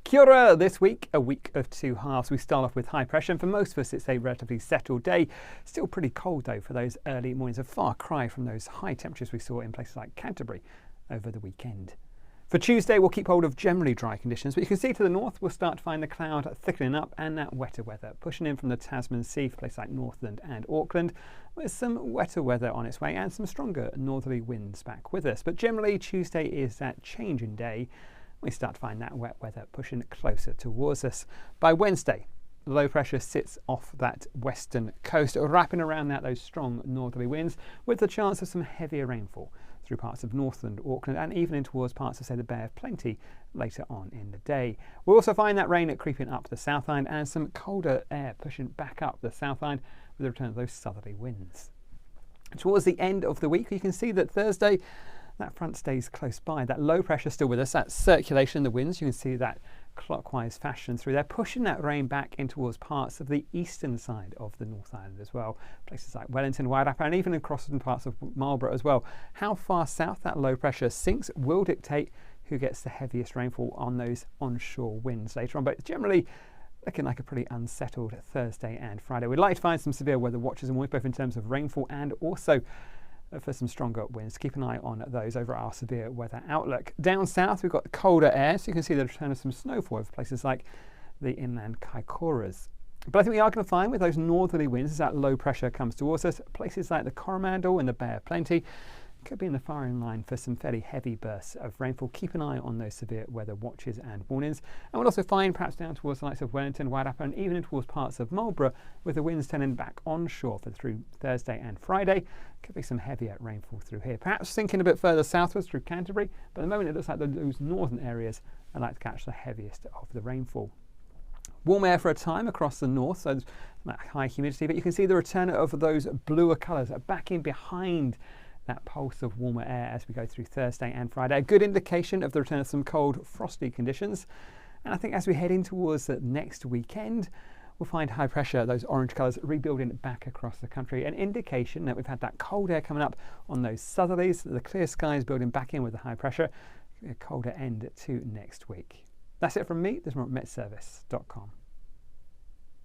Kia ora. This week, a week of two halves. We start off with high pressure, and for most of us it's a relatively settled day. Still pretty cold though for those early mornings, a far cry from those high temperatures we saw in places like Canterbury over the weekend. For Tuesday, we'll keep hold of generally dry conditions, but you can see to the north we'll start to find the cloud thickening up and that wetter weather pushing in from the Tasman Sea for places like Northland and Auckland, with some wetter weather on its way and some stronger northerly winds back with us. But generally, Tuesday is that changing day. We start to find that wet weather pushing closer towards us. By Wednesday, the low pressure sits off that western coast, wrapping around those strong northerly winds with the chance of some heavier rainfall through parts of Northland, Auckland and even in towards parts of, say, the Bay of Plenty later on in the day. We'll also find that rain creeping up the South Island and some colder air pushing back up the South Island with the return of those southerly winds. Towards the end of the week, you can see that Thursday, that front stays close by. That low pressure still with us, that circulation, the winds, you can see that clockwise fashion through there, pushing that rain back in towards parts of the eastern side of the North Island as well. Places like Wellington, Wairarapa and even across some parts of Marlborough as well. How far south that low pressure sinks will dictate who gets the heaviest rainfall on those onshore winds later on. But generally, looking like a pretty unsettled Thursday and Friday. We'd like to find some severe weather watches and warnings, both in terms of rainfall and also for some stronger winds. Keep an eye on those over our severe weather outlook. Down south, we've got colder air, so you can see the return of some snowfall over places like the inland Kaikoras. But I think we are going to find with those northerly winds, as that low pressure comes towards us, places like the Coromandel and the Bay of Plenty could be in the firing line for some fairly heavy bursts of rainfall. Keep an eye on those severe weather watches and warnings. And we'll also find perhaps down towards the likes of Wellington, Wairarapa and even in towards parts of Marlborough, with the winds turning back onshore for through Thursday and Friday. Could be some heavier rainfall through here. Perhaps sinking a bit further southwards through Canterbury, but at the moment it looks like those northern areas are like to catch the heaviest of the rainfall. Warm air for a time across the north, so there's that high humidity, but you can see the return of those bluer colours back in behind that pulse of warmer air as we go through Thursday and Friday. A good indication of the return of some cold, frosty conditions. And I think as we head in towards the next weekend, we'll find high pressure, those orange colours rebuilding back across the country. An indication that we've had that cold air coming up on those southerlies, the clear skies building back in with the high pressure. A colder end to next week. That's it from me. There's more at MetService.com.